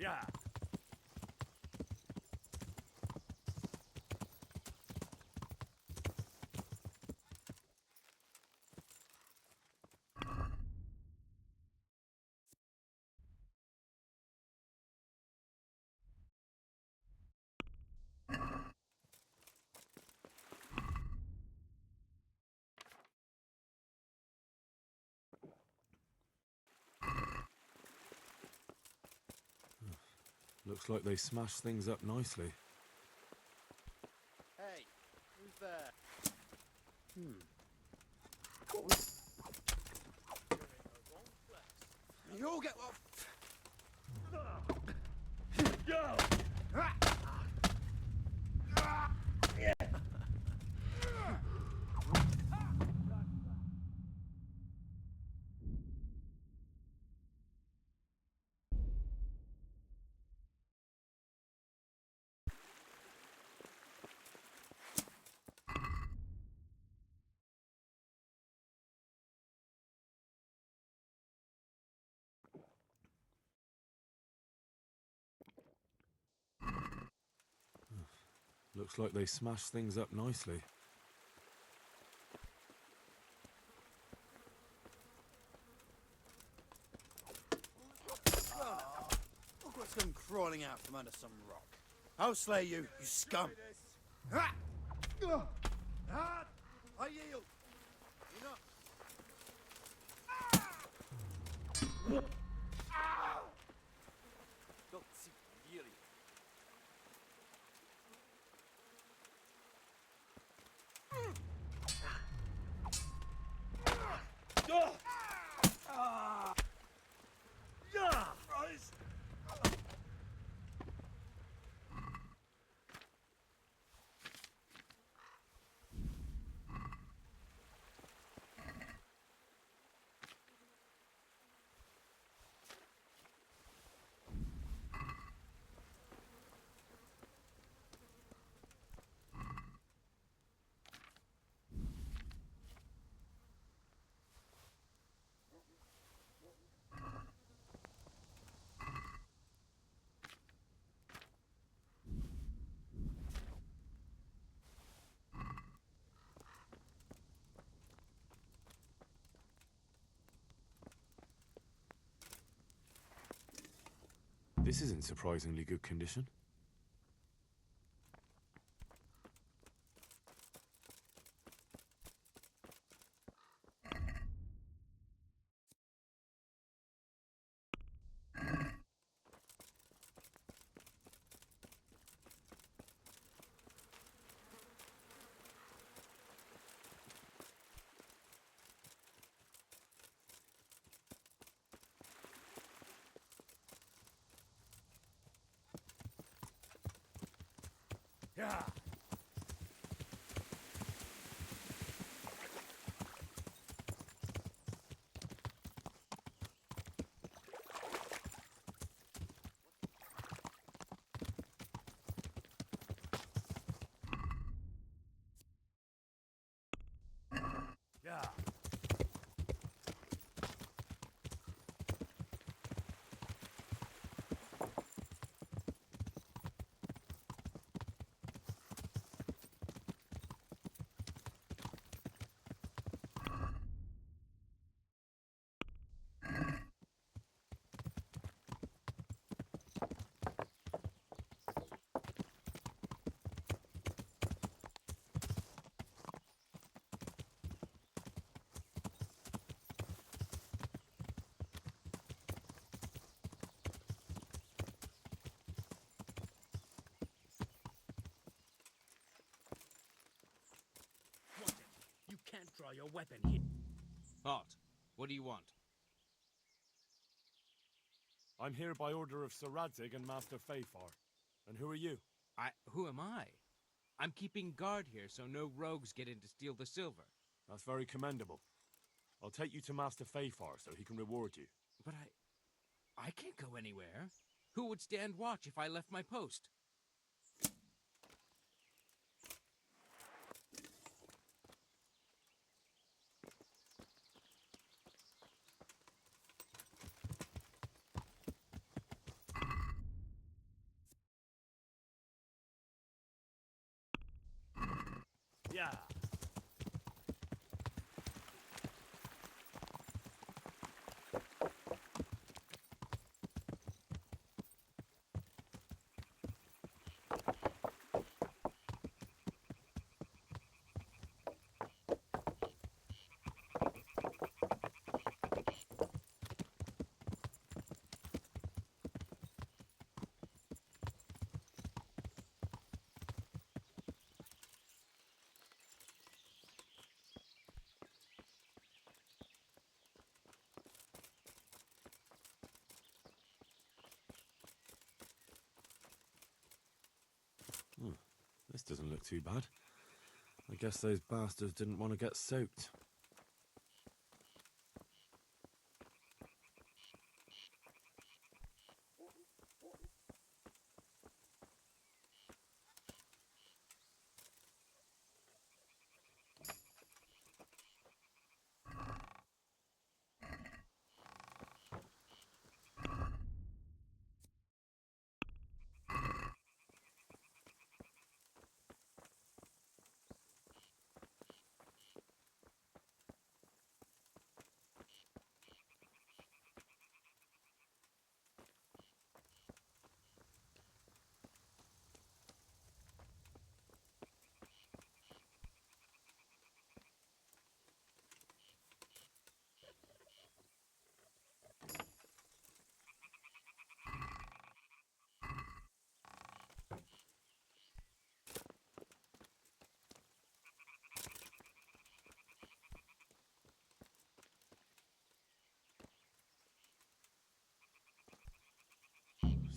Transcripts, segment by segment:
Yeah. Looks like they smashed things up nicely. Hey, who's there? You all get what? Go! Looks like they smashed things up nicely. Look what's come crawling out from under some rock. I'll slay you, you scum! Ha! Ha! I yield! You're not... Don't see really. Christ! This is in surprisingly good condition. Yeah! Yeah! You can't draw your weapon here. Halt. What do you want? I'm here by order of Sir Radzig and Master Fafar. And who are you? Who am I? I'm keeping guard here so no rogues get in to steal the silver. That's very commendable. I'll take you to Master Fafar so he can reward you. But I can't go anywhere. Who would stand watch if I left my post? Yeah. This doesn't look too bad. I guess those bastards didn't want to get soaked.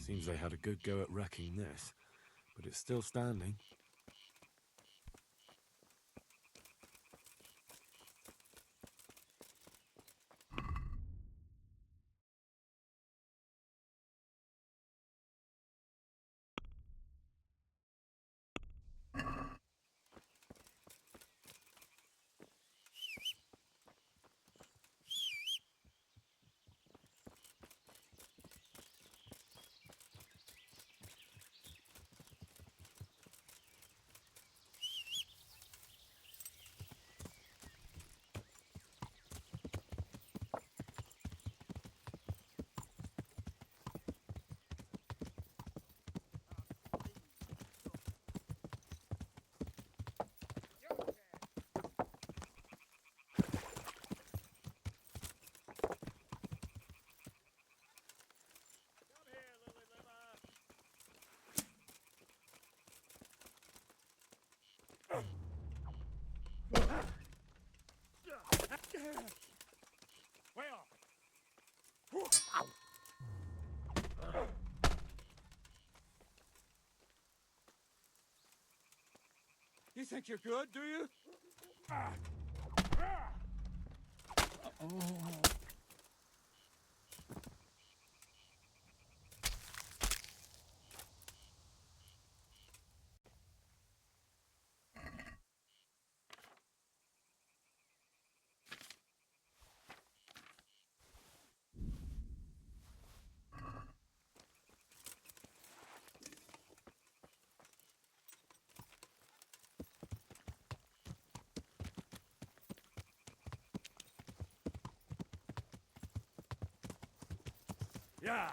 Seems they had a good go at wrecking this, but it's still standing. Way off. You think you're good, do you? Yeah.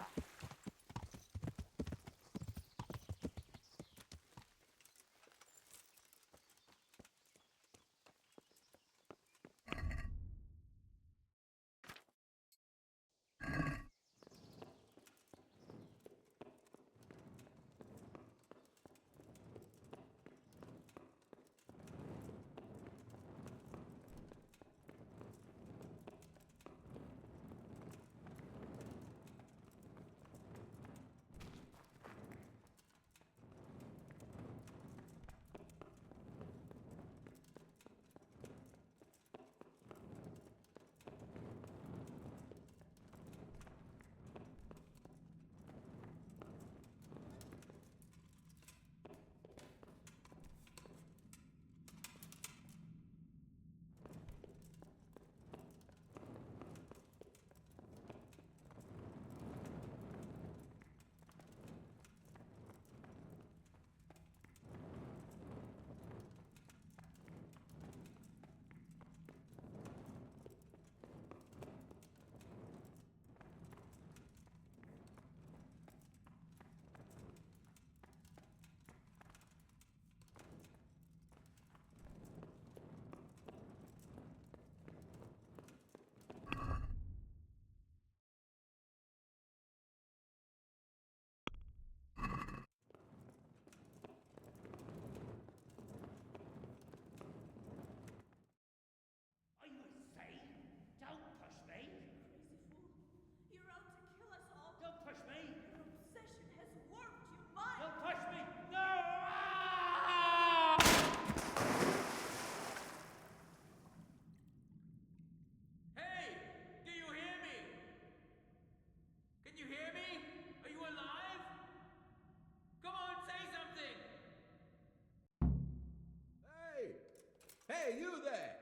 Hey, you there!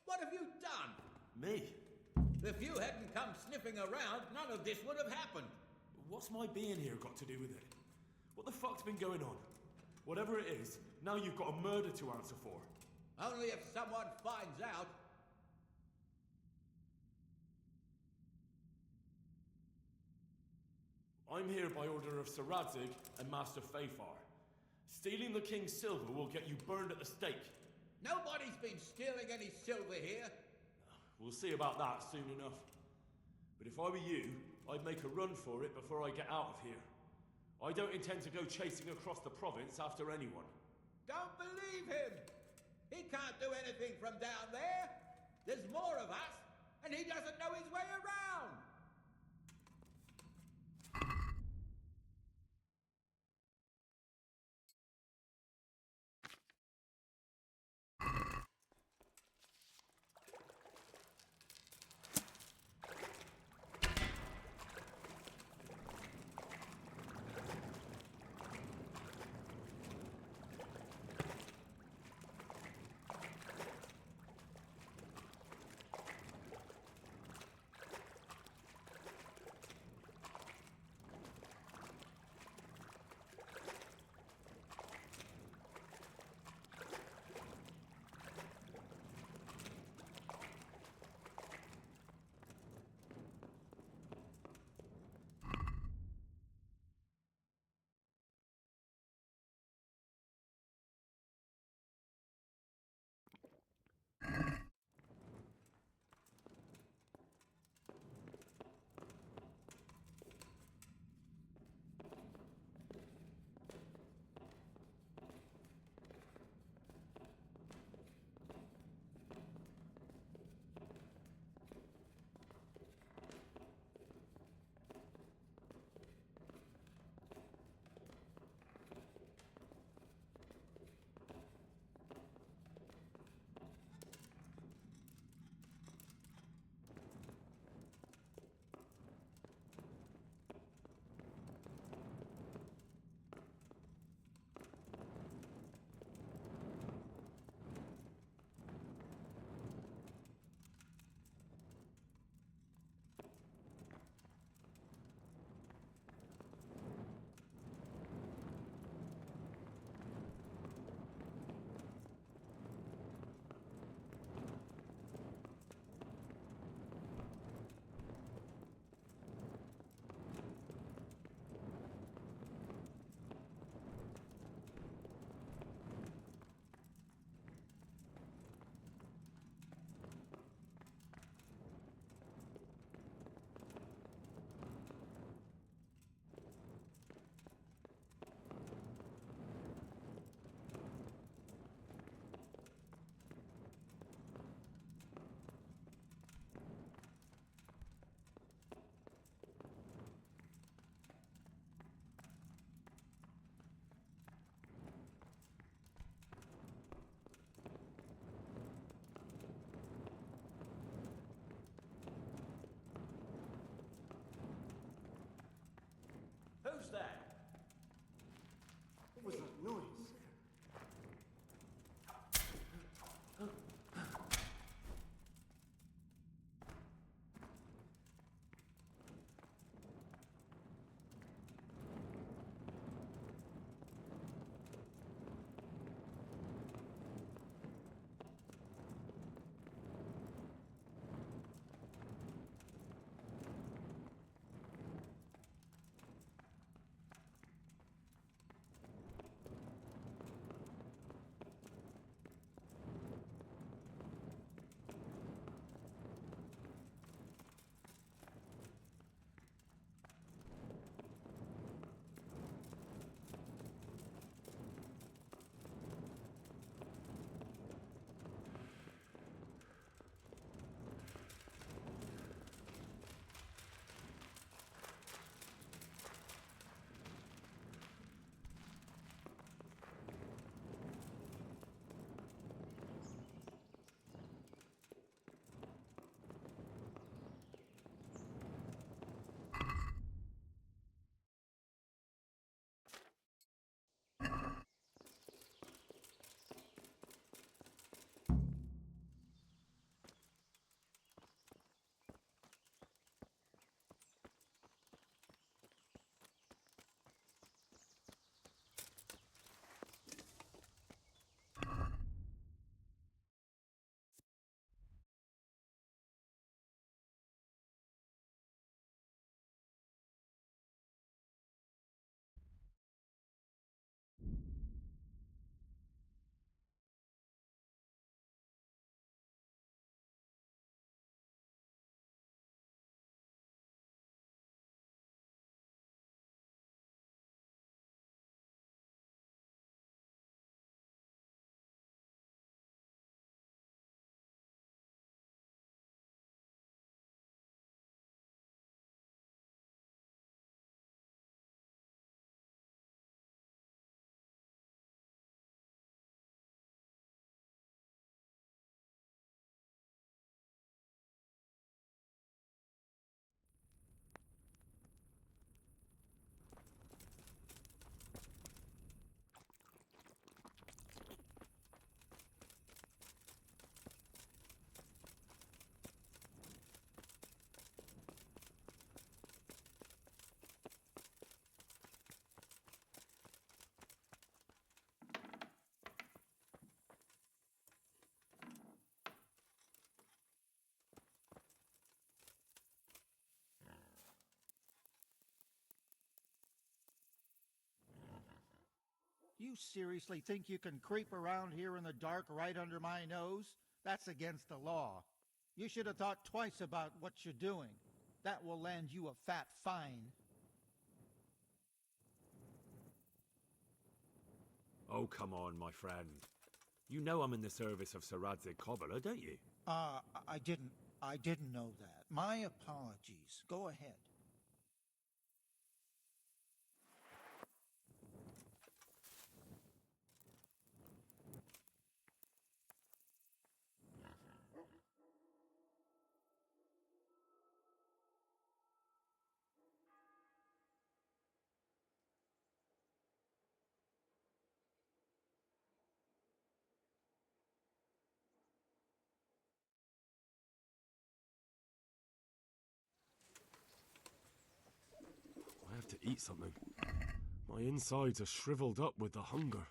What have you done? Me? If you hadn't come sniffing around, none of this would have happened. What's my being here got to do with it? What the fuck's been going on? Whatever it is, now you've got a murder to answer for. Only if someone finds out. I'm here by order of Sir Radzig and Master Fafar. Stealing the king's silver will get you burned at the stake. Nobody's been stealing any silver here. We'll see about that soon enough. But if I were you, I'd make a run for it before I get out of here. I don't intend to go chasing across the province after anyone. Don't believe him! He can't do anything from down there. There's more of us, and he doesn't know his way around. seriously think you can creep around here in the dark right under my nose? That's against the law. You should have thought twice about what you're doing. That will land you a fat fine. Oh, come on, my friend. You know I'm in the service of Sir Radzig Kobyla, don't you? I didn't know that. My apologies. Go ahead. I have to eat something. My insides are shriveled up with the hunger.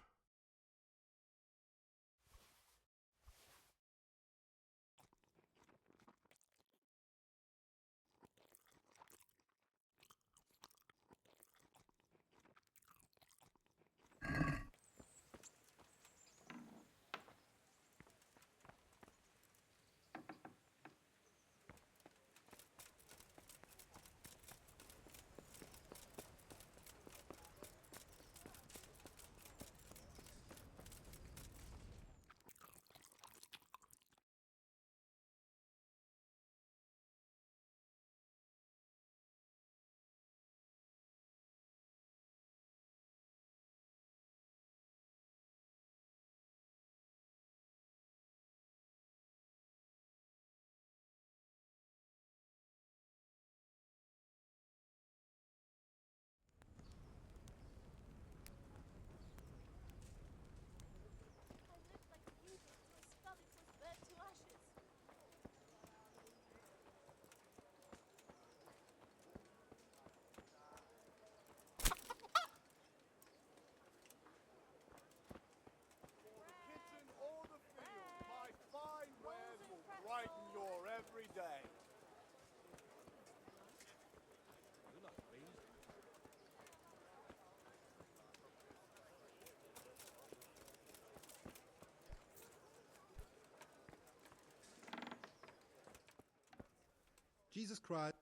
Kitchen or the field, my fine wares will brighten your every day. Jesus Christ.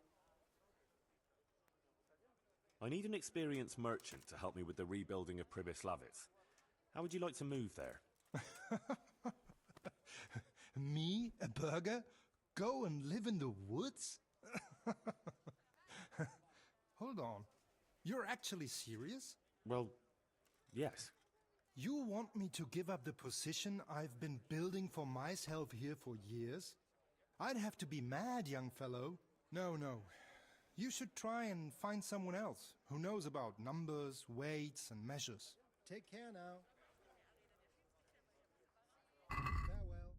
I need an experienced merchant to help me with the rebuilding of Pribyslavitz. How would you like to move there? Me, a burger? Go and live in the woods? Hold on. You're actually serious? Well, yes. You want me to give up the position I've been building for myself here for years? I'd have to be mad, young fellow. No. You should try and find someone else who knows about numbers, weights, and measures. Take care now. Farewell.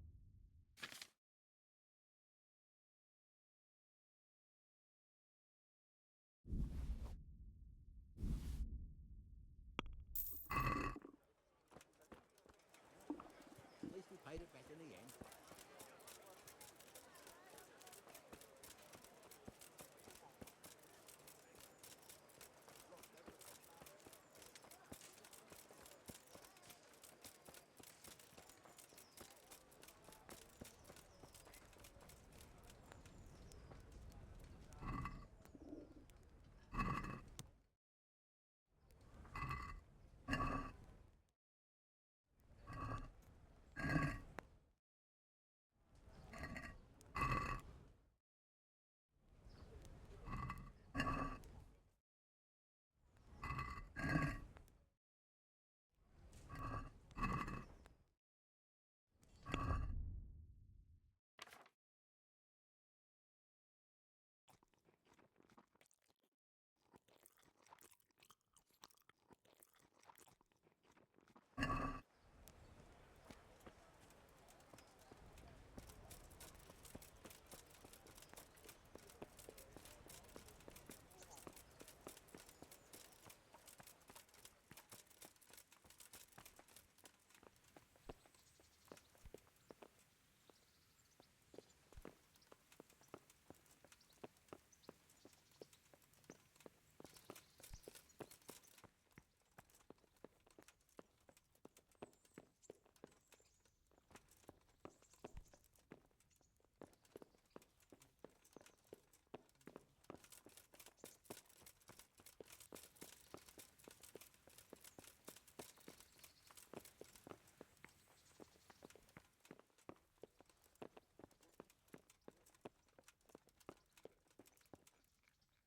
At least he paid it back in the end.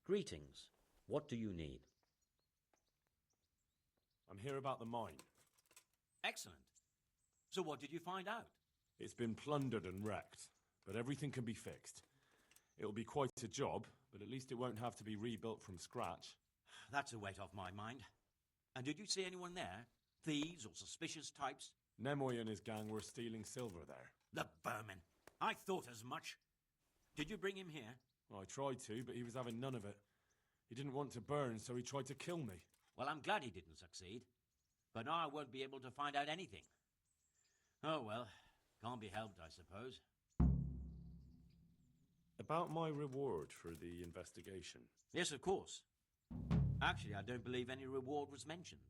Greetings. What do you need? I'm here about the mine. Excellent. So what did you find out? It's been plundered and wrecked, but everything can be fixed. It'll be quite a job, but at least it won't have to be rebuilt from scratch. That's a weight off my mind. And did you see anyone there? Thieves or suspicious types? Nemoy and his gang were stealing silver there. The vermin. I thought as much. Did you bring him here? I tried to, but he was having none of it. He didn't want to burn, so he tried to kill me. Well, I'm glad he didn't succeed. But now I won't be able to find out anything. Oh, well. Can't be helped, I suppose. About my reward for the investigation. Yes, of course. Actually, I don't believe any reward was mentioned.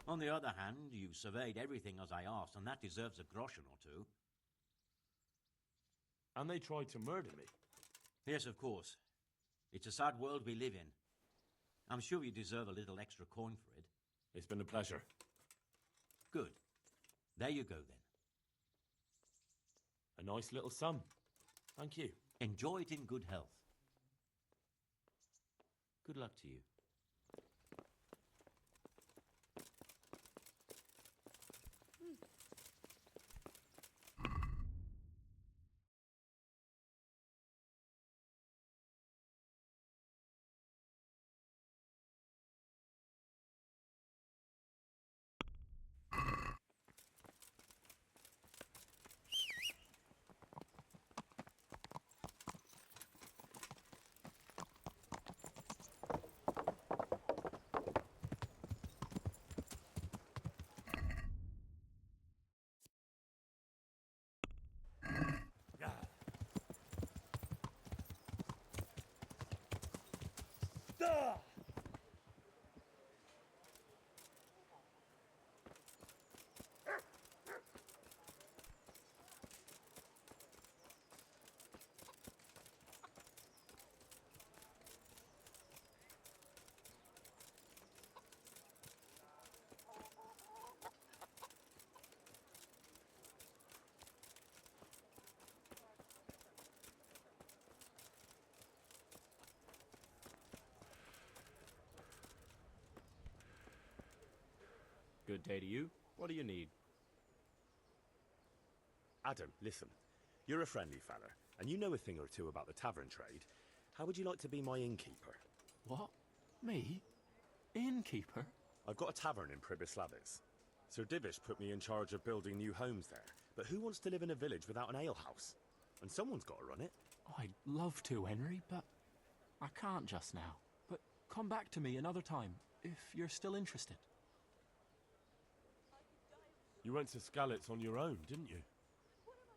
On the other hand, you surveyed everything as I asked, and that deserves a groschen or two. And they tried to murder me. Yes, of course. It's a sad world we live in. I'm sure you deserve a little extra coin for it. It's been a pleasure. Good. There you go, then. A nice little sum. Thank you. Enjoy it in good health. Good luck to you. Good day to you. What do you need? Adam, listen. You're a friendly fella, and you know a thing or two about the tavern trade. How would you like to be my innkeeper? What? Me? Innkeeper? I've got a tavern in Pribyslavitz. Sir Divish put me in charge of building new homes there. But who wants to live in a village without an alehouse? And someone's got to run it. I'd love to, Henry, but I can't just now. But come back to me another time, if you're still interested. You went to Skalitz on your own, didn't you?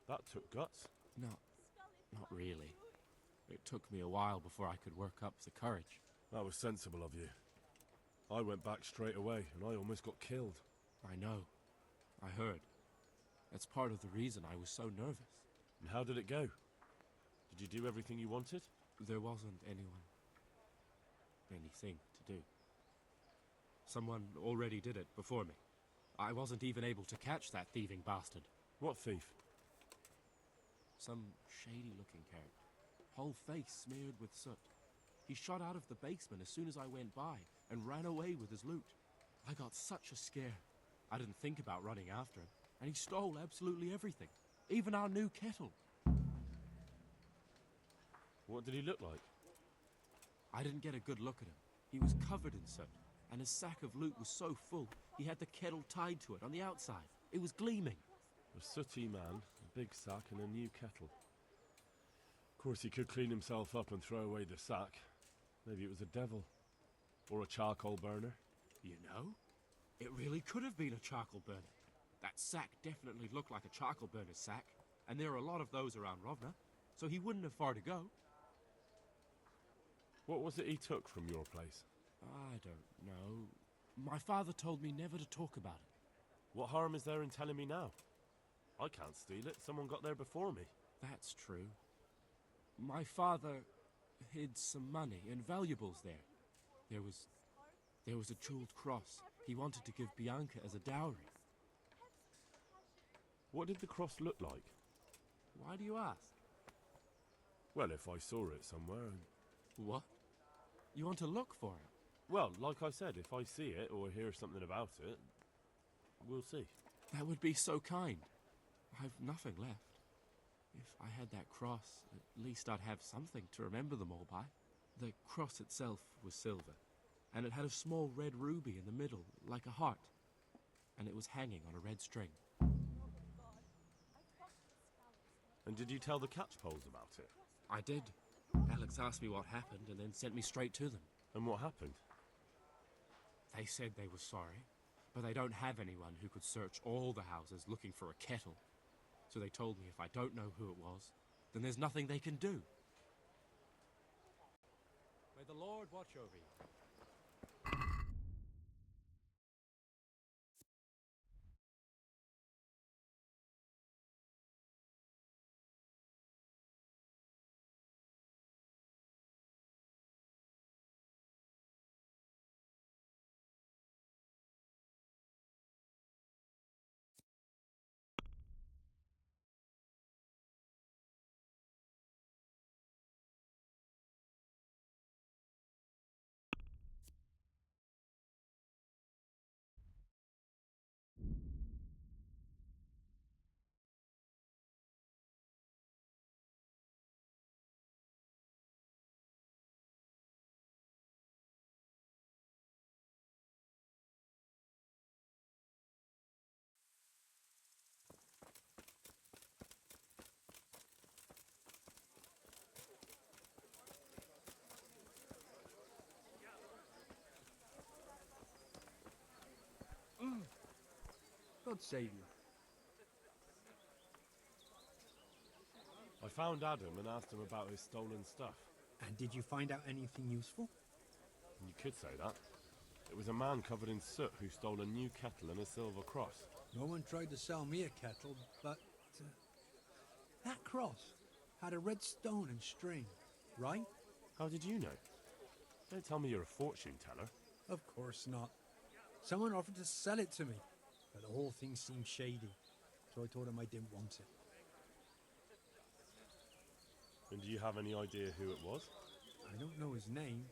That took guts. Not really. It took me a while before I could work up the courage. That was sensible of you. I went back straight away, and I almost got killed. I know. I heard. That's part of the reason I was so nervous. And how did it go? Did you do everything you wanted? There wasn't anything to do. Someone already did it before me. I wasn't even able to catch that thieving bastard. What thief? Some shady-looking character. Whole face smeared with soot. He shot out of the basement as soon as I went by and ran away with his loot. I got such a scare. I didn't think about running after him, and he stole absolutely everything, even our new kettle. What did he look like? I didn't get a good look at him. He was covered in soot, and his sack of loot was so full, he had the kettle tied to it on the outside. It was gleaming. A sooty man, a big sack and a new kettle. Of course, he could clean himself up and throw away the sack. Maybe it was a devil. Or a charcoal burner. You know, it really could have been a charcoal burner. That sack definitely looked like a charcoal burner's sack, and there are a lot of those around Rovna, so he wouldn't have far to go. What was it he took from your place? I don't know. My father told me never to talk about it. What harm is there in telling me now? I can't steal it. Someone got there before me. That's true. My father hid some money and valuables there. There was a jeweled cross he wanted to give Bianca as a dowry. What did the cross look like? Why do you ask? Well, if I saw it somewhere... What? You want to look for it? Well, like I said, if I see it or hear something about it, we'll see. That would be so kind. I've nothing left. If I had that cross, at least I'd have something to remember them all by. The cross itself was silver, and it had a small red ruby in the middle, like a heart, and it was hanging on a red string. And did you tell the catchpoles about it? I did. Alex asked me what happened and then sent me straight to them. And what happened? They said they were sorry, but they don't have anyone who could search all the houses looking for a kettle. So they told me if I don't know who it was, then there's nothing they can do. May the Lord watch over you. God save you. I found Adam and asked him about his stolen stuff. And did you find out anything useful? You could say that. It was a man covered in soot who stole a new kettle and a silver cross. No one tried to sell me a kettle, but that cross had a red stone and string, right? How did you know? Don't tell me you're a fortune teller. Of course not. Someone offered to sell it to me, but the whole thing seemed shady, so I told him I didn't want it. And do you have any idea who it was? I don't know his name,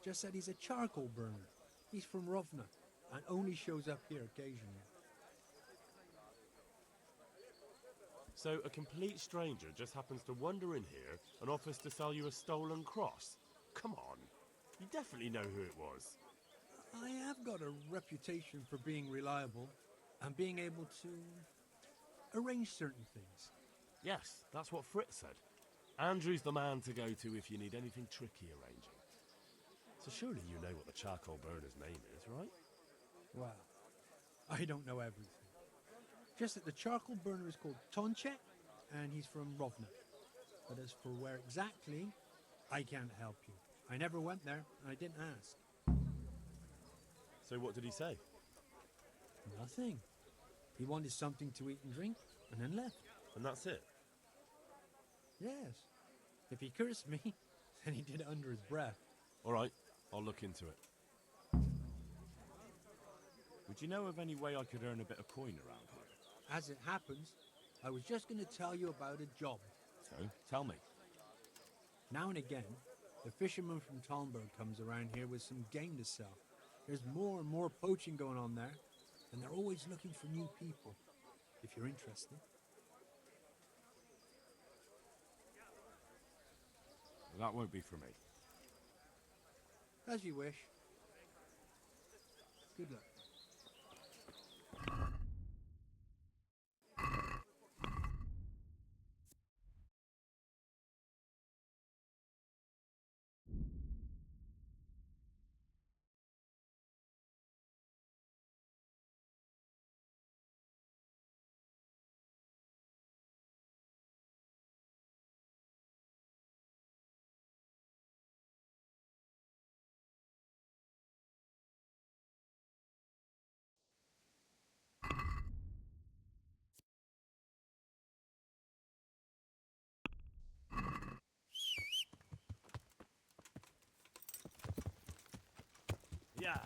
just said he's a charcoal burner. He's from Rovna, and only shows up here occasionally. So a complete stranger just happens to wander in here and offers to sell you a stolen cross? Come on, you definitely know who it was. I have got a reputation for being reliable and being able to arrange certain things. Yes, that's what Fritz said. Andrew's the man to go to if you need anything tricky arranging. So surely you know what the charcoal burner's name is, right? Well, I don't know everything. Just that the charcoal burner is called Tonchek, and he's from Rovna. But as for where exactly, I can't help you. I never went there, and I didn't ask. So what did he say? Nothing. He wanted something to eat and drink, and then left. And that's it? Yes. If he cursed me, then he did it under his breath. All right, I'll look into it. Would you know of any way I could earn a bit of coin around here? As it happens, I was just going to tell you about a job. So, tell me. Now and again, the fisherman from Talmberg comes around here with some game to sell. There's more and more poaching going on there, and they're always looking for new people, if you're interested. Well, that won't be for me. As you wish. Good luck. Yeah.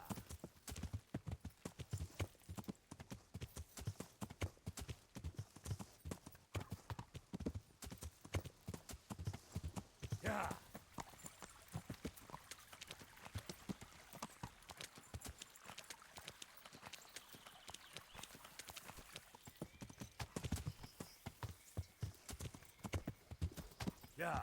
Yeah. Yeah.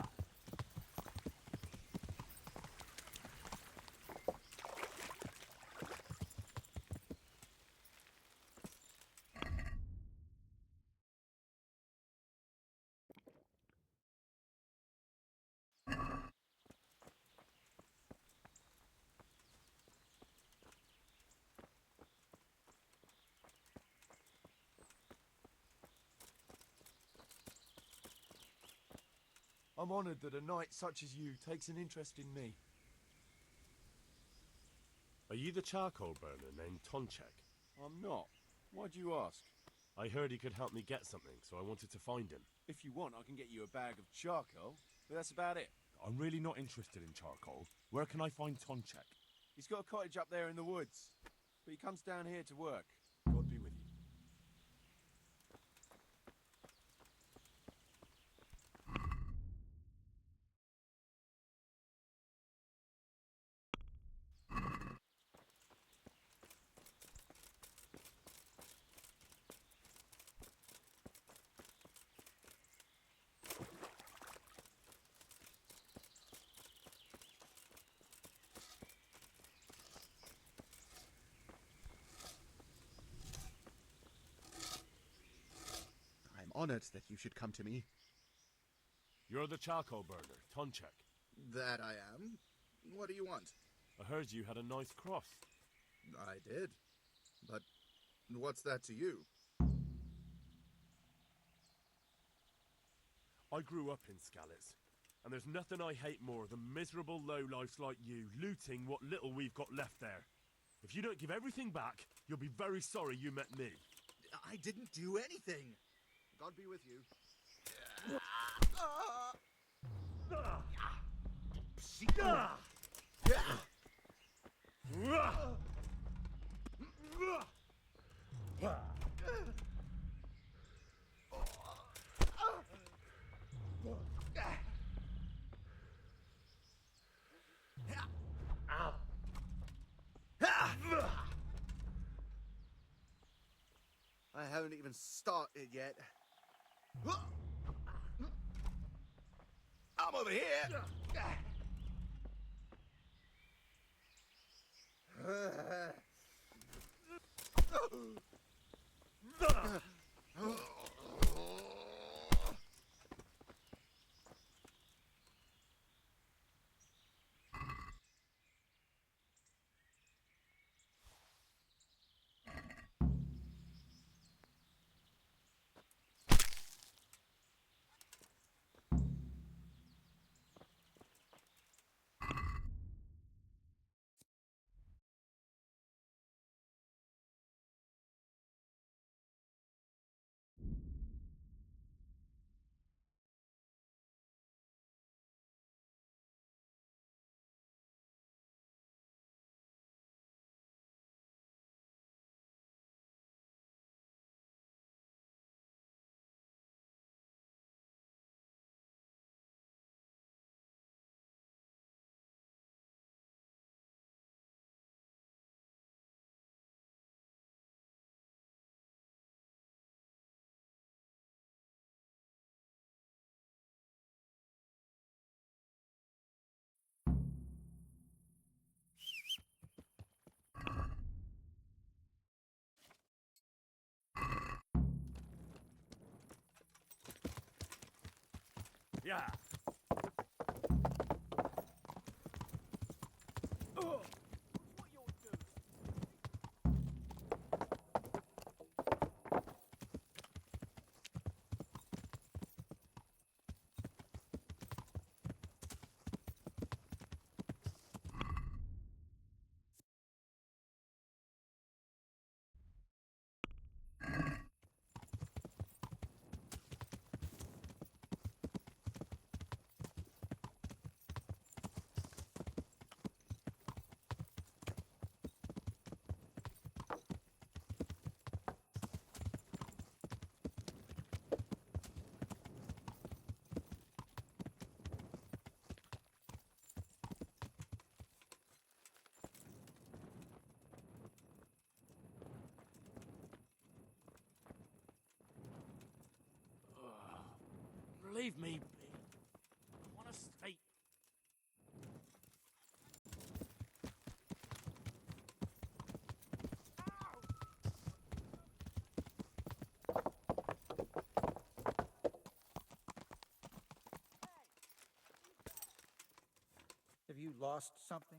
I'm honoured that a knight such as you takes an interest in me. Are you the charcoal burner named Tonchek? I'm not. Why do you ask? I heard he could help me get something, so I wanted to find him. If you want, I can get you a bag of charcoal, but that's about it. I'm really not interested in charcoal. Where can I find Tonchek? He's got a cottage up there in the woods, but he comes down here to work. God be with you. I'm honored that you should come to me. You're the charcoal burner, Tonchek. That I am. What do you want? I heard you had a nice cross. I did. But what's that to you? I grew up in Skalitz, and there's nothing I hate more than miserable lowlifes like you looting what little we've got left there. If you don't give everything back, you'll be very sorry you met me. I didn't do anything. God be with you. I haven't even started yet. I'm over here. Yeah. Leave me be. Just fate. Have you lost something?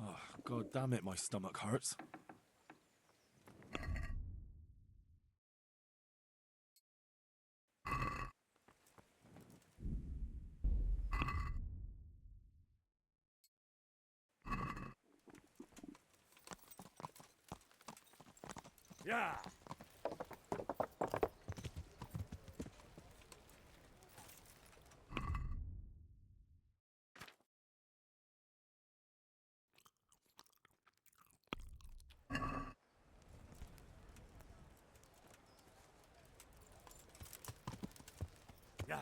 Oh, God damn it, my stomach hurts. Yeah! Yeah!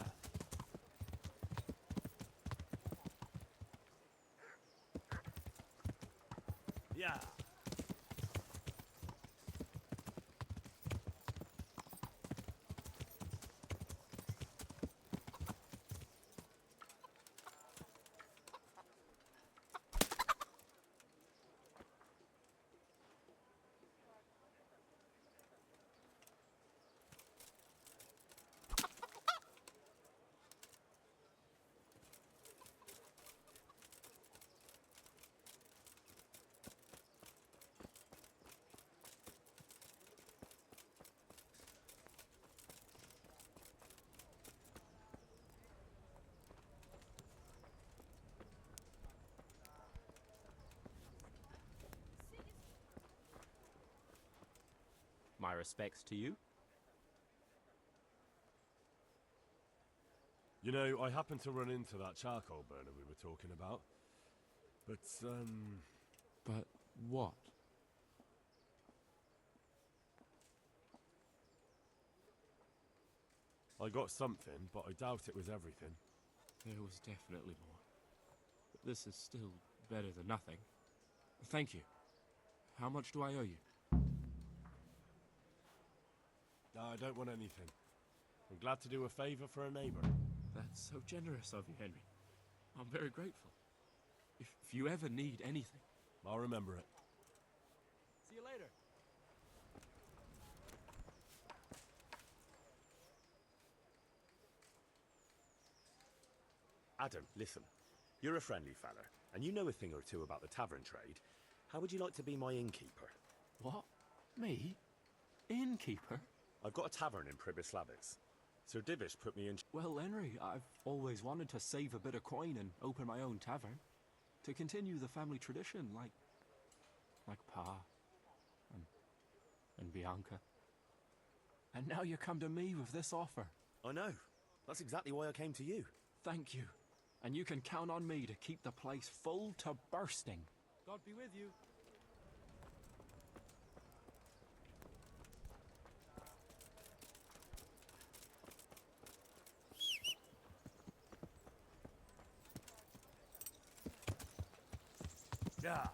Yeah! My respects to you. You know, I happened to run into that charcoal burner we were talking about. But, But what? I got something, but I doubt it was everything. There was definitely more. But this is still better than nothing. Thank you. How much do I owe you? No, I don't want anything. I'm glad to do a favour for a neighbour. That's so generous of you, Henry. I'm very grateful. If you ever need anything... I'll remember it. See you later. Adam, listen. You're a friendly fella, and you know a thing or two about the tavern trade. How would you like to be my innkeeper? What? Me? Innkeeper? I've got a tavern in Pribyslavitz. Sir Divish put me in... Well, Henry, I've always wanted to save a bit of coin and open my own tavern. To continue the family tradition, like Pa and Bianca. And now you come to me with this offer. I know. That's exactly why I came to you. Thank you. And you can count on me to keep the place full to bursting. God be with you. Yeah!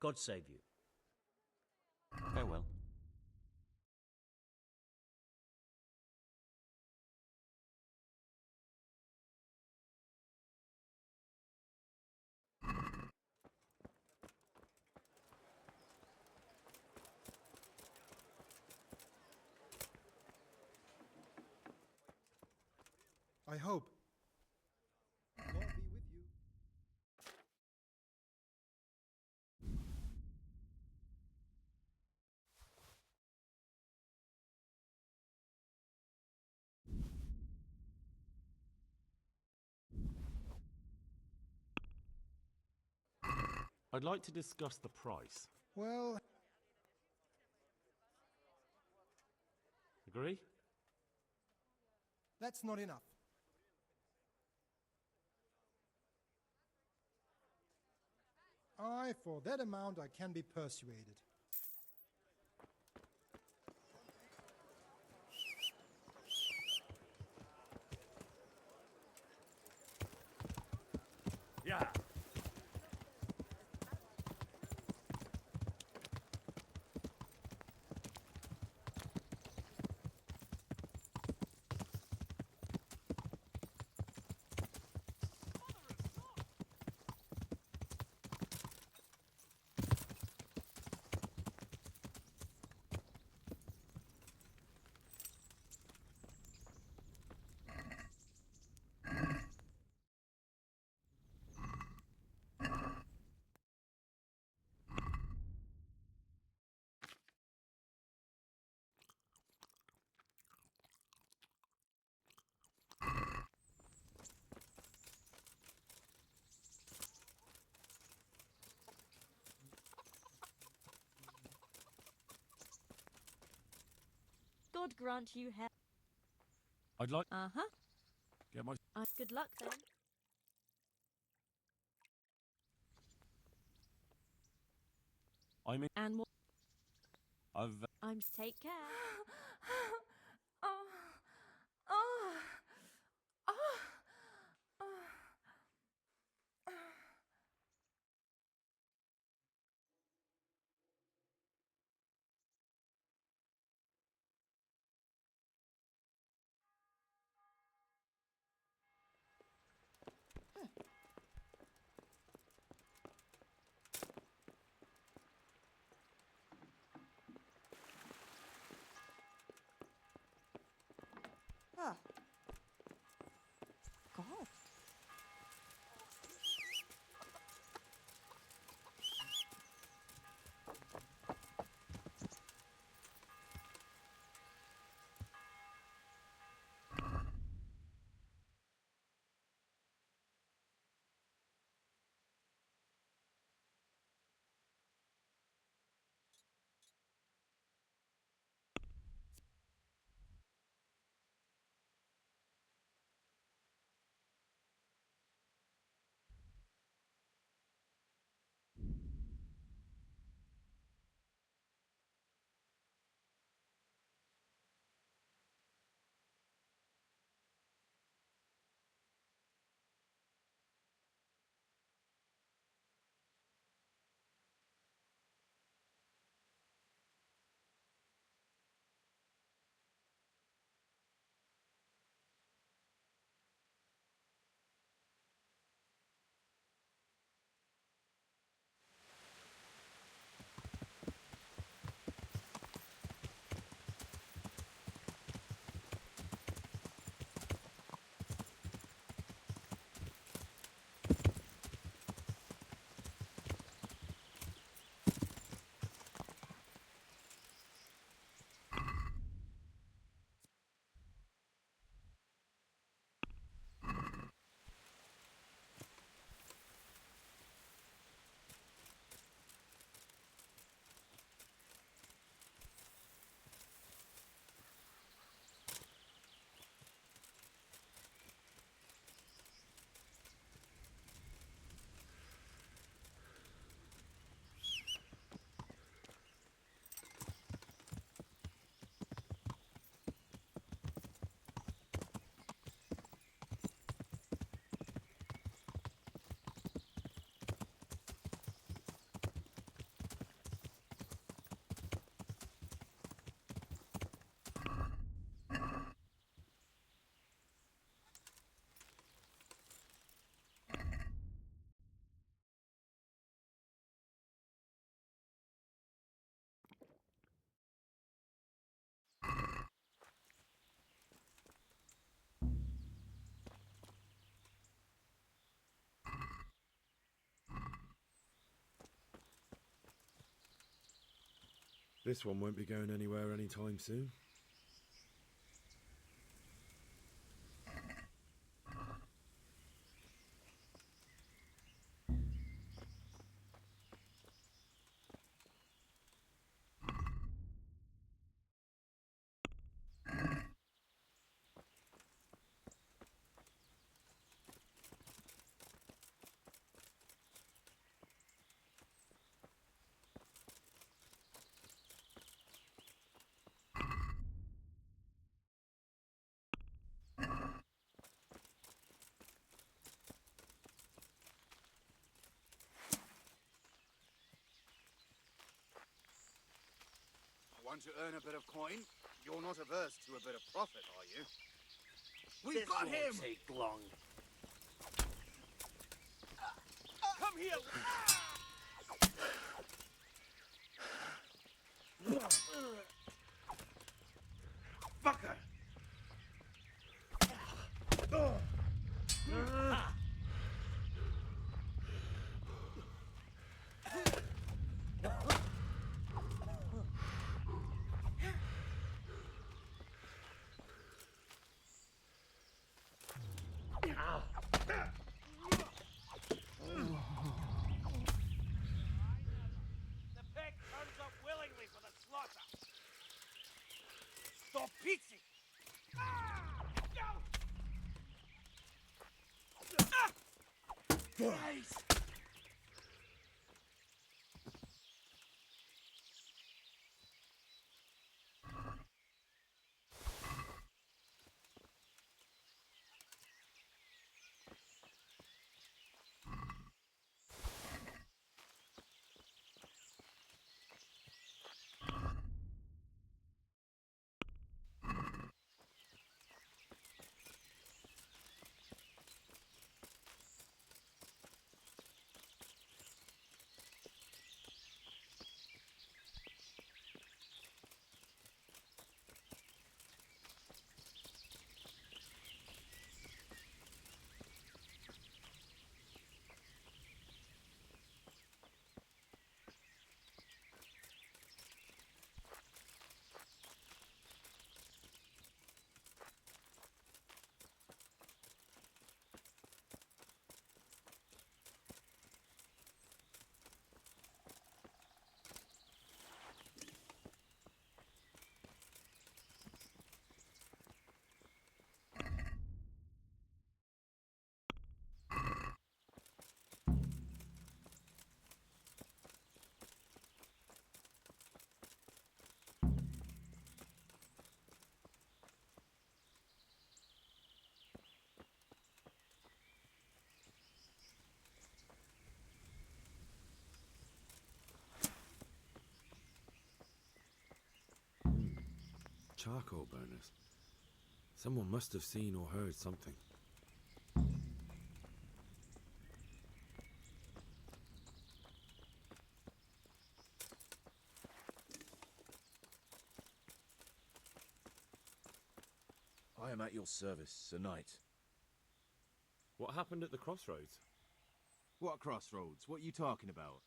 God save you. Farewell. I hope. God be with you. I'd like to discuss the price. Well, Agree? that's not enough. For that amount I can be persuaded. Yeah. God grant you help. I'd like Get my. Good luck then. I'm in. And what? I've. I'm. Take care. Oh. Oh. Oh. Oh. This one won't be going anywhere anytime soon. Want to earn a bit of coin? You're not averse to a bit of profit, are you? We've This got won't him! take long. Come here! Fucker! The pig turns up willingly for the slaughter. Stop pitching! Guys! Charcoal burners. Someone must have seen or heard something. I am at your service, Sir Knight. What happened at the crossroads? What crossroads? What are you talking about?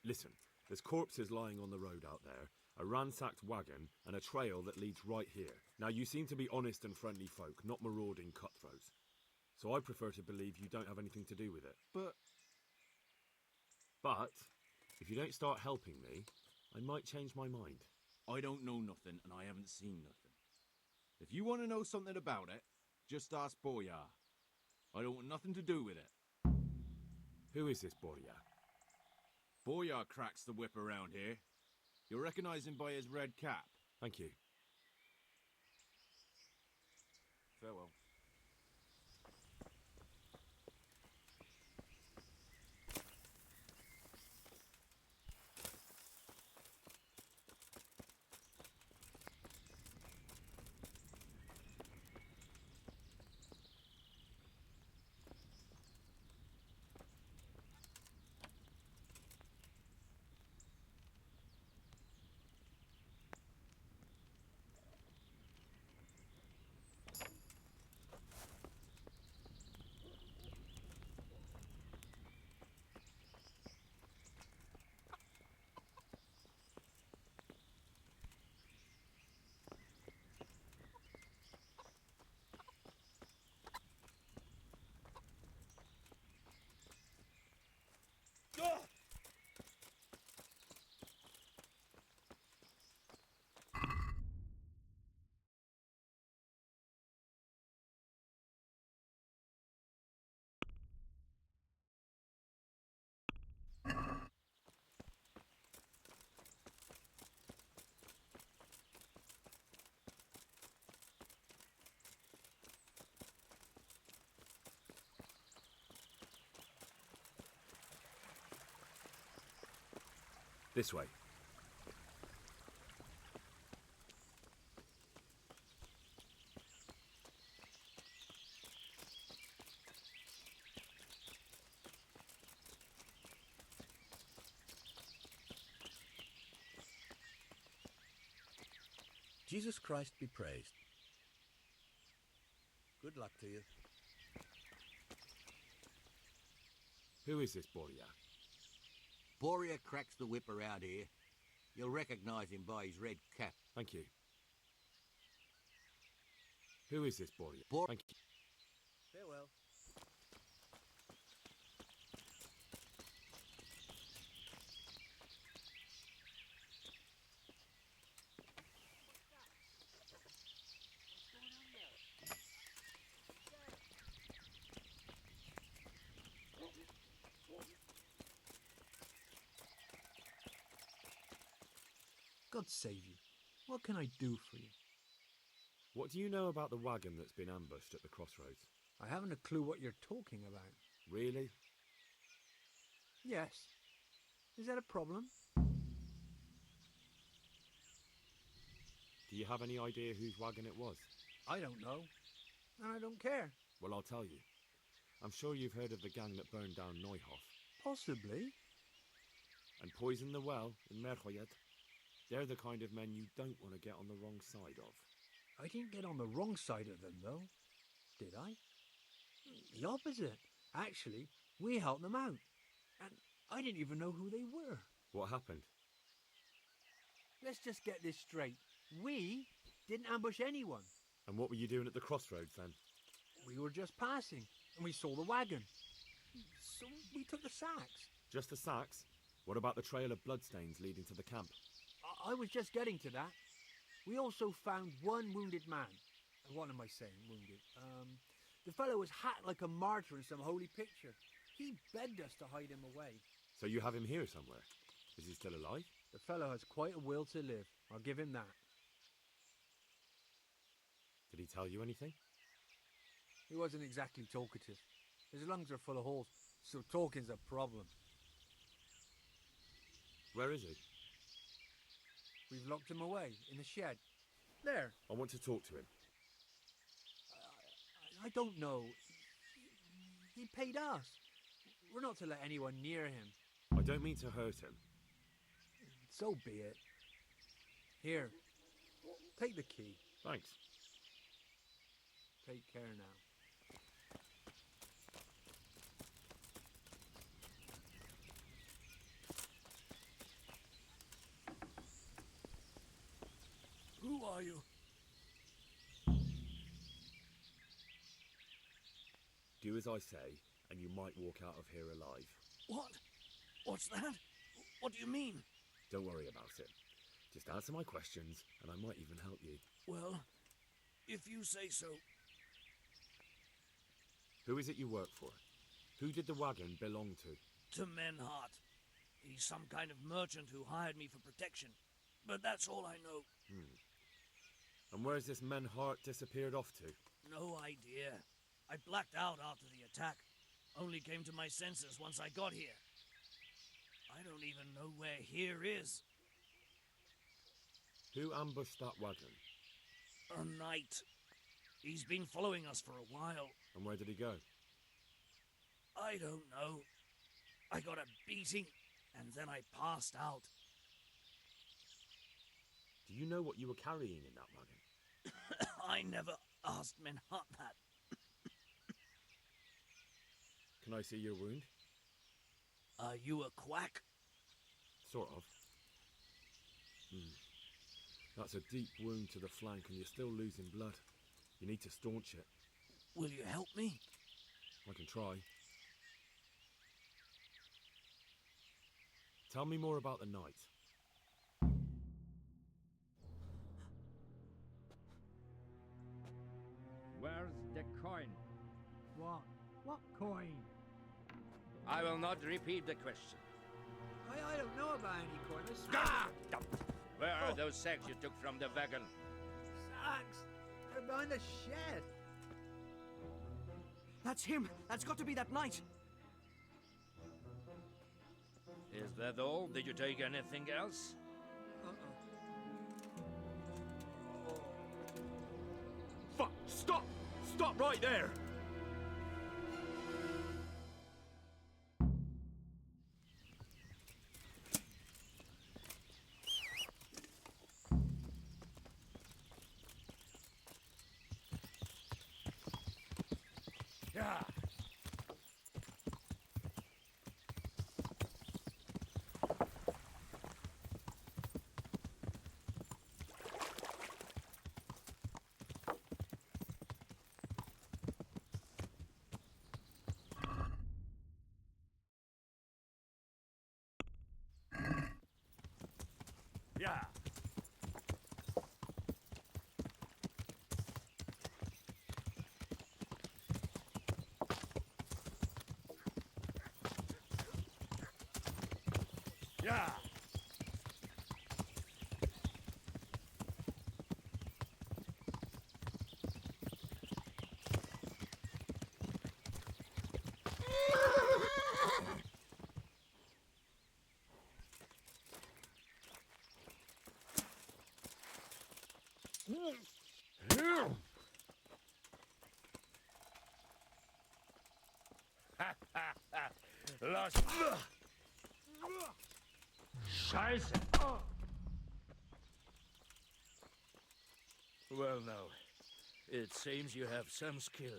Listen, there's corpses lying on the road out there, a ransacked wagon, and a trail that leads right here. Now, you seem to be honest and friendly folk, not marauding cutthroats. So I prefer to believe you don't have anything to do with it. But, if you don't start helping me, I might change my mind. I don't know nothing, and I haven't seen nothing. If you want to know something about it, just ask Boyar. I don't want nothing to do with it. Who is this Boyar? Boyar cracks the whip around here. You'll recognize him by his red cap. Thank you. Farewell. This way. Jesus Christ be praised. Good luck to you. Who is this Boria? Boria cracks the whip around here. You'll recognize him by his red cap. Thank you. Who is this Boria? Thank you. Farewell. God save you. What can I do for you? What do you know about the wagon that's been ambushed at the crossroads? I haven't a clue what you're talking about. Really? Yes. Is that a problem? Do you have any idea whose wagon it was? I don't know. And I don't care. Well, I'll tell you. I'm sure you've heard of the gang that burned down Neuhof. Possibly. And poisoned the well in Merchoyed. They're the kind of men you don't want to get on the wrong side of. I didn't get on the wrong side of them, though. Did I? The opposite. Actually, we helped them out. And I didn't even know who they were. What happened? Let's just get this straight. We didn't ambush anyone. And what were you doing at the crossroads then? We were just passing, and we saw the wagon. So we took the sacks. Just the sacks? What about the trail of bloodstains leading to the camp? I was just getting to that. We also found one wounded man. What am I saying, wounded? The fellow was hacked like a martyr in some holy picture. He begged us to hide him away. So you have him here somewhere? Is he still alive? The fellow has quite a will to live. I'll give him that. Did he tell you anything? He wasn't exactly talkative. His lungs are full of holes, so talking's a problem. Where is he? We've locked him away in the shed. There. I want to talk to him. I don't know. He paid us. We're not to let anyone near him. I don't mean to hurt him. So be it. Here. Take the key. Thanks. Take care now. Who are you? Do as I say, and you might walk out of here alive. What? What's that? What do you mean? Don't worry about it. Just answer my questions, and I might even help you. Well, if you say so. Who is it you work for? Who did the wagon belong to? To Menhart. He's some kind of merchant who hired me for protection. But that's all I know. And where's this Menhart disappeared off to? No idea. I blacked out after the attack. Only came to my senses once I got here. I don't even know where here is. Who ambushed that wagon? A knight. He's been following us for a while. And where did he go? I don't know. I got a beating, and then I passed out. Do you know what you were carrying in that wagon? I never asked Menhart that. Can I see your wound? Are you a quack? Sort of. That's a deep wound to the flank and you're still losing blood. You need to staunch it. Will you help me? I can try. Tell me more about the night. Where's the coin? What? What coin? I will not repeat the question. I don't know about any coin. I swear. Ah! Where are those sacks you took from the wagon? Sacks? They're behind the shed. That's him. That's got to be that knight. Is that all? Did you take anything else? Fuck! Stop! Stop right there! Yeah. Yeah. Yeah. Lost. Scheiße. Well, now, it seems you have some skill.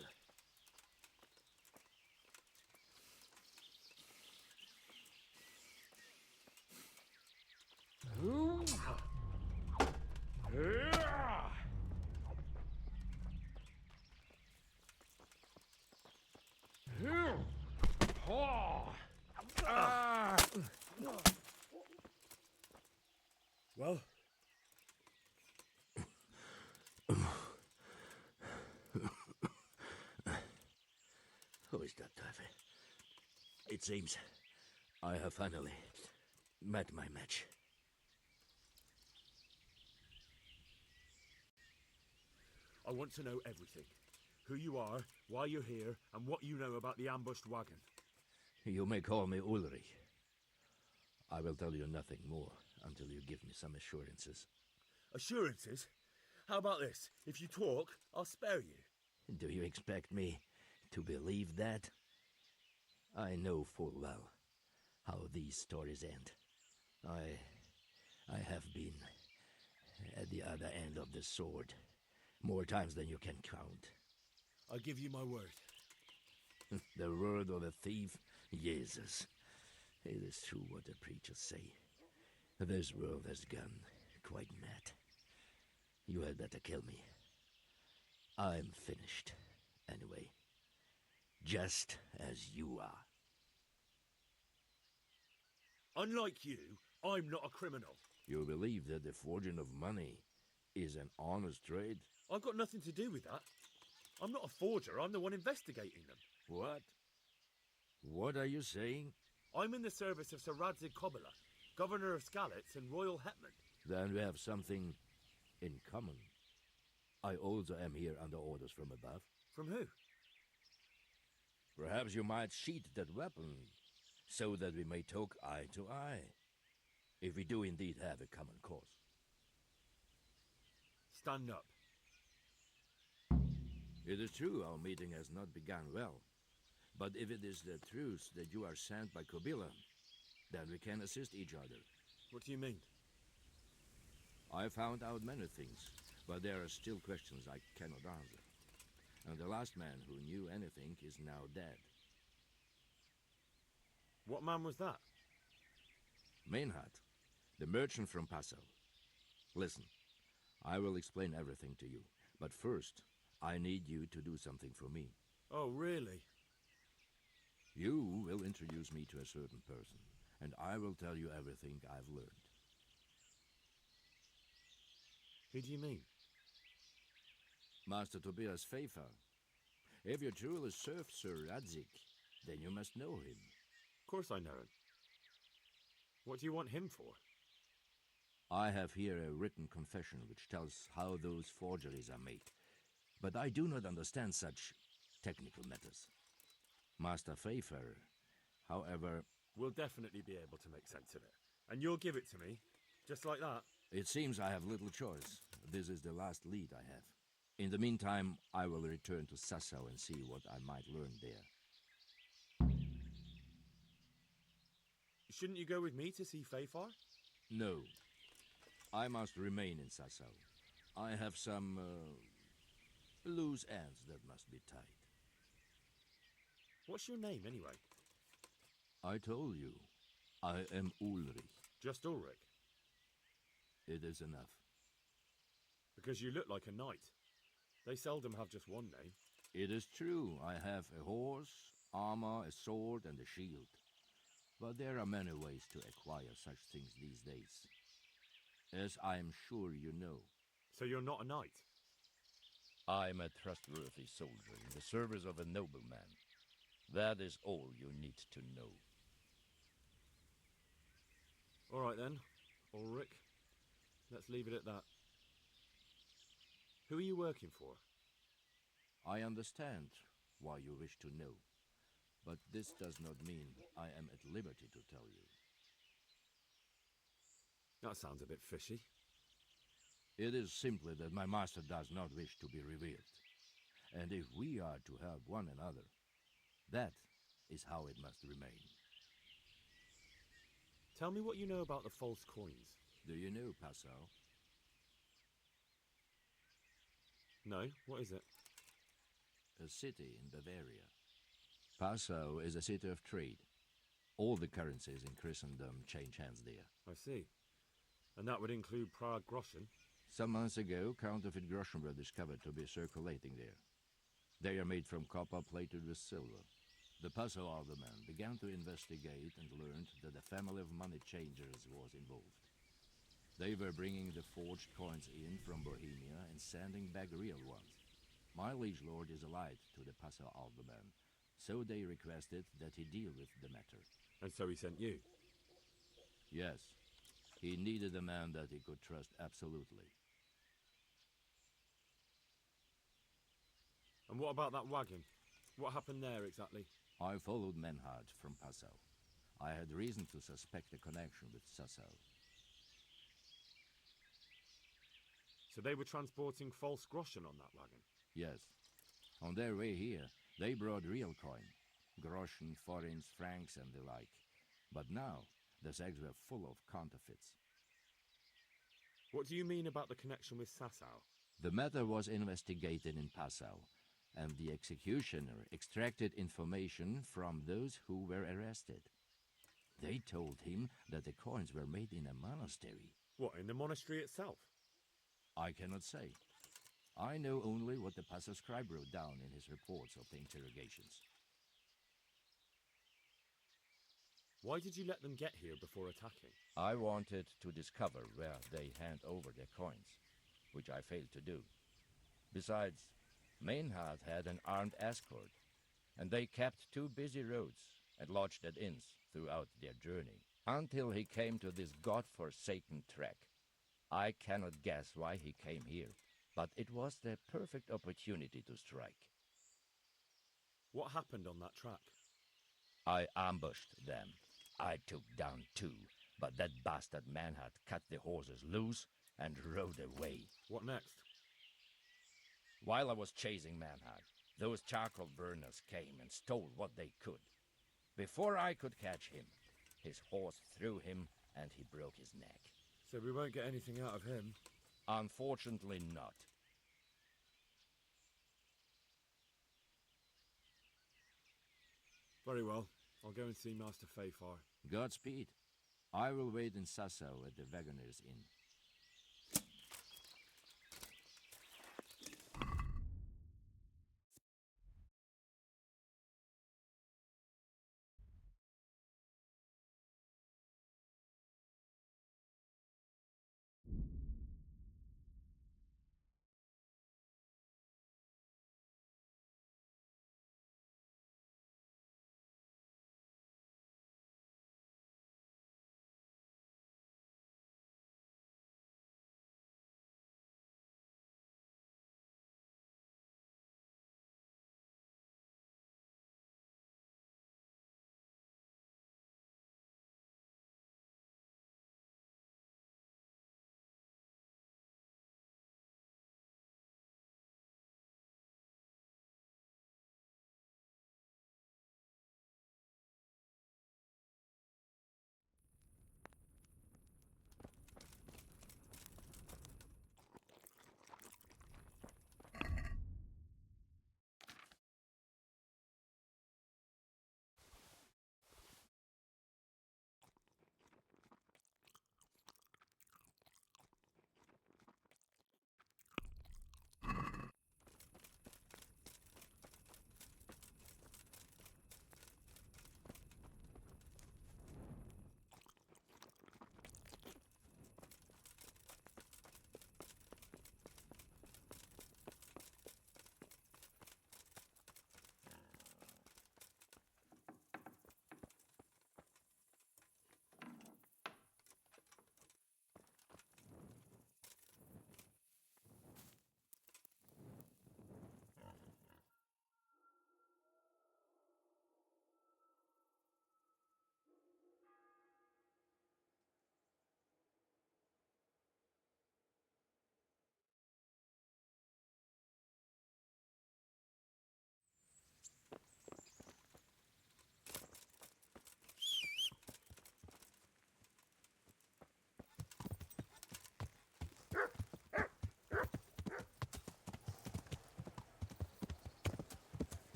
Well? Who is that, Taffy? It seems I have finally met my match. I want to know everything. Who you are, why you're here, and what you know about the ambushed wagon. You may call me Ulrich. I will tell you nothing more until you give me some assurances. Assurances? How about this? If you talk, I'll spare you. Do you expect me to believe that? I know full well how these stories end. I have been at the other end of the sword more times than you can count. I give you my word. The word of a thief? Jesus. It is true what the preachers say. This world has gone quite mad. You had better kill me. I'm finished, anyway. Just as you are. Unlike you, I'm not a criminal. You believe that the forging of money is an honest trade? I've got nothing to do with that. I'm not a forger, I'm the one investigating them. What? What are you saying? I'm in the service of Sir Radzig Kobyla, Governor of Skalitz and Royal Hetman. Then we have something in common. I also am here under orders from above. From who? Perhaps you might sheath that weapon, so that we may talk eye to eye, if we do indeed have a common cause. Stand up. It is true our meeting has not begun well, but if it is the truth that you are sent by Kobyla, then we can assist each other. What do you mean? I found out many things, but there are still questions I cannot answer. And the last man who knew anything is now dead. What man was that? Meinhard, the merchant from Passau. Listen, I will explain everything to you, but first, I need you to do something for me. Oh, really? You will introduce me to a certain person, and I will tell you everything I've learned. Who do you mean? Master Tobias Pfeiffer. If you truly serve Sir Radzig, then you must know him. Of course I know him. What do you want him for? I have here a written confession which tells how those forgeries are made, but I do not understand such technical matters. Master Pfeiffer, however, We'll definitely be able to make sense of it. And you'll give it to me, just like that? It seems I have little choice. This is the last lead I have. In the meantime, I will return to Sasau and see what I might learn there. Shouldn't you go with me to see Fafar? No. I must remain in Sasau. I have some, loose ends that must be tied. What's your name, anyway? I told you. I am Ulrich. Just Ulrich? It is enough. Because you look like a knight. They seldom have just one name. It is true. I have a horse, armor, a sword, and a shield. But there are many ways to acquire such things these days. As I am sure you know. So you're not a knight? I am a trustworthy soldier in the service of a nobleman. That is all you need to know. All right then, Ulrich. Let's leave it at that. Who are you working for? I understand why you wish to know, but this does not mean I am at liberty to tell you. That sounds a bit fishy. It is simply that my master does not wish to be revealed. And if we are to help one another, that is how it must remain. Tell me what you know about the false coins. Do you know Passau? No, what is it? A city in Bavaria. Passau is a city of trade. All the currencies in Christendom change hands there. I see. And that would include Prague groschen? Some months ago, counterfeit groschen were discovered to be circulating there. They are made from copper plated with silver. The Passau alderman began to investigate and learned that a family of money changers was involved. They were bringing the forged coins in from Bohemia and sending back real ones. My liege lord is allied to the Passau alderman, so they requested that he deal with the matter. And so he sent you? Yes. He needed a man that he could trust absolutely. And what about that wagon? What happened there exactly? I followed Menhard from Passau. I had reason to suspect a connection with Sasau. So they were transporting false groschen on that wagon? Yes. On their way here, they brought real coin. Groschen, forints, francs, and the like. But now, the sacks were full of counterfeits. What do you mean about the connection with Sasau? The matter was investigated in Passau, and the executioner extracted information from those who were arrested. They told him that the coins were made in a monastery. What, in the monastery itself? I cannot say. I know only what the Passau scribe wrote down in his reports of the interrogations. Why did you let them get here before attacking? I wanted to discover where they hand over their coins, which I failed to do. Besides, Maynard had an armed escort, and they kept two busy roads and lodged at inns throughout their journey, until he came to this god-forsaken track. I cannot guess why he came here, but it was the perfect opportunity to strike. What happened on that track? I ambushed them. I took down two, but that bastard Maynard cut the horses loose and rode away. What next? While I was chasing Maynard, those charcoal burners came and stole what they could. Before I could catch him, his horse threw him and he broke his neck. So we won't get anything out of him? Unfortunately not. Very well. I'll go and see Master Fafar. Godspeed. I will wait in Sasau at the Wagoner's Inn.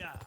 Surrender!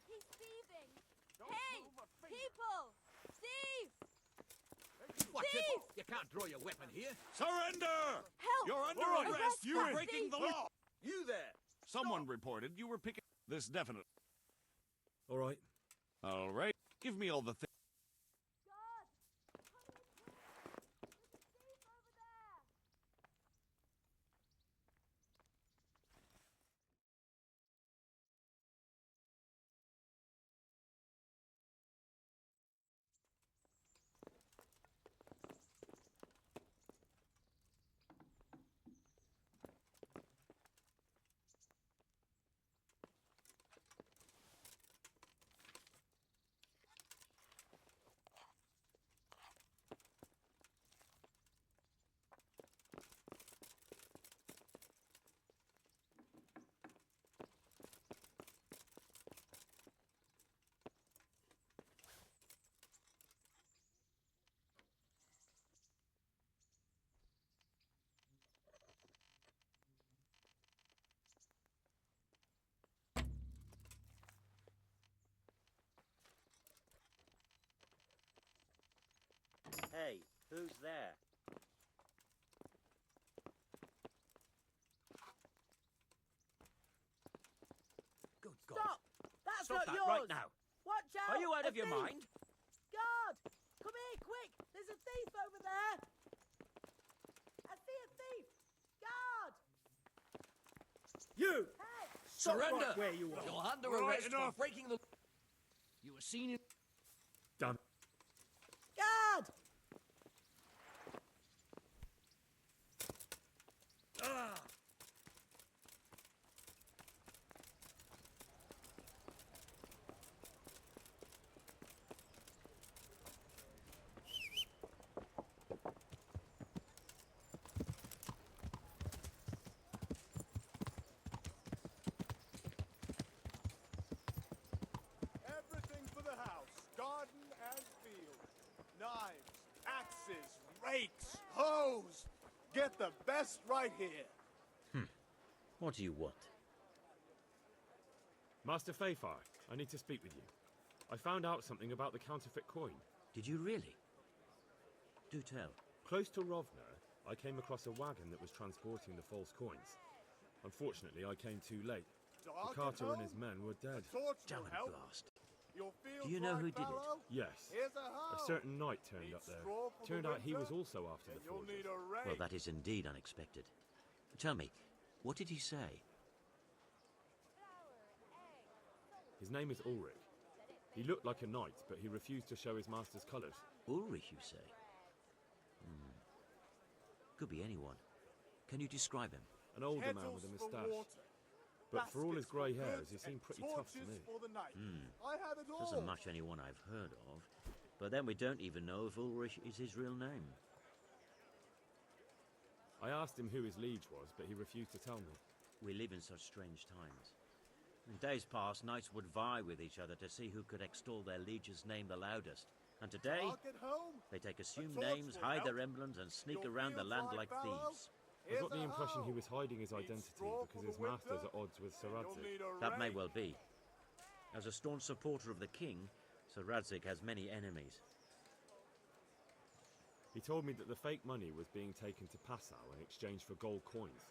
He's thieving! Hey! People! Thief! What's it? Thief! You can't draw your weapon here. Surrender! Help! You're under arrest! Arrest You're that breaking the thief! law! You there! Someone reported you were picking this definite. All right. All right. Give me all the things. Hey, who's there? Good God. Stop! That's Stop not that yours! right now. Watch out! Are you out A of your thief! mind? Guard! Come here, quick! There's a thief over there! I see a thief! Guard! You! Hey! Surrender! Stop right where you are. You're under Right, arrest for enough. breaking the... You were seen in... Damn it. Guard! Ah! Everything for the house, garden and field. Knives, axes, rakes, hoes. Get the best right here. What do you want? Master Fayfar, I need to speak with you. I found out something about the counterfeit coin. Did you really? Do tell. Close to Rovna, I came across a wagon that was transporting the false coins. Unfortunately, I came too late. The carter and his men were dead. Damn blast. Your Do you know who did it? Yes. Here's a A hoe. certain knight turned up there. straw for the Turned out he was winter, also after the You'll forgers. need a rake. Well, that is indeed unexpected. Tell me, what did he say? His name is Ulrich. He looked like a knight, but he refused to show his master's colours. Ulrich, you say? Could be anyone. Can you describe him? An older man Kettles with a for moustache. water, But for all his baskets grey for hairs, goods, he seemed and pretty tough to torches me. for the night. I have it all. Doesn't match anyone I've heard of. But then we don't even know if Ulrich is his real name. I asked him who his liege was, but he refused to tell me. We live in such strange times. In days past, knights would vie with each other to see who could extol their liege's name the loudest. And today, I'll get home. they take assumed torch names, will hide help. their emblems, and sneak Your around the fields land lie like fallow. thieves. I got the Here's a impression he hoe. was hiding his Need identity straw because for his the master's winter, at odds with Sir You'll Radzig. need a That may rake. well be. As a staunch supporter of the king, Sir Radzig has many enemies. He told me that the fake money was being taken to Passau in exchange for gold coins.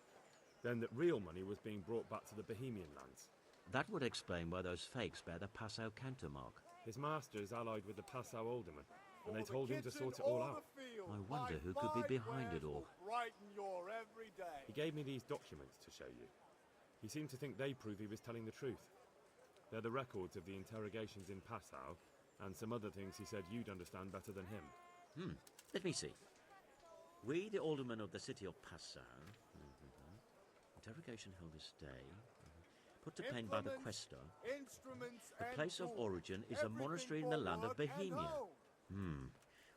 Then that real money was being brought back to the Bohemian lands. That would explain why those fakes bear the Passau countermark. His master is allied with the Passau alderman, and they told him to sort it all out. I wonder who could be behind it all. He gave me these documents to show you. He seemed to think they prove he was telling the truth. They're the records of the interrogations in Passau, and some other things he said you'd understand better than him. Let me see. We, the aldermen of the city of Passau, interrogation held this day, put to pen by the questor. The place of origin is a monastery in the land of Bohemia.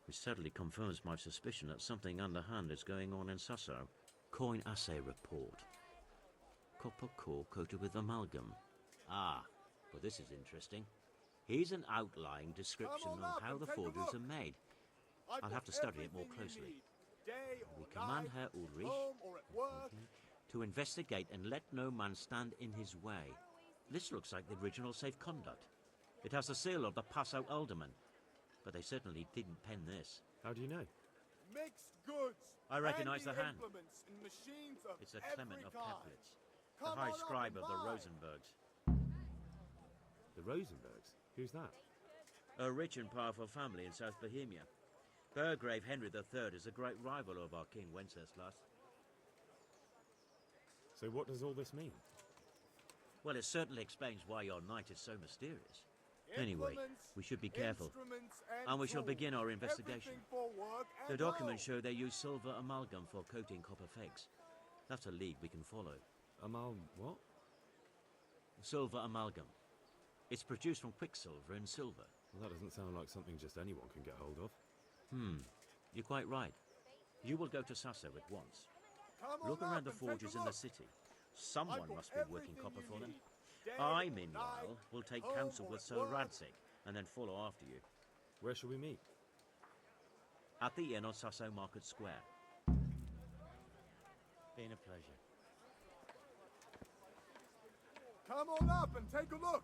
Which certainly confirms my suspicion that something underhand is going on in Sasso. Coin assay report. Copper core coated with amalgam. Ah, but this is interesting. Here's an outline description of how the forgeries are made. I'll have to study it more closely. We command Herr Ulrich to investigate and let no man stand in his way. This looks like the original safe conduct. It has the seal of the Passau alderman, but they certainly didn't pen this. How do you know? Mixed goods. I recognize the hand. Implements and machines of It's a Clement every of kind. Caplitz, the Come high on up scribe and of the buy. Rosenbergs. The Rosenbergs? Who's that? A rich and powerful family in South Bohemia. Burgrave Henry III is a great rival of our King Wenceslas. So what does all this mean? Well, it certainly explains why your night is so mysterious. Anyway, we should be careful, and we shall begin our investigation. The documents show they use silver amalgam for coating copper fakes. That's a lead we can follow. What? Silver amalgam. It's produced from quicksilver and silver. Well, that doesn't sound like something just anyone can get hold of. You're quite right. You will go to Sasso at once. Look around the forges in the city. Someone must be working copper for them. I, meanwhile, will take counsel with Sir Radzig and then follow after you. Where shall we meet? At the inn on Sasso Market Square. Been a pleasure. Come on up and take a look.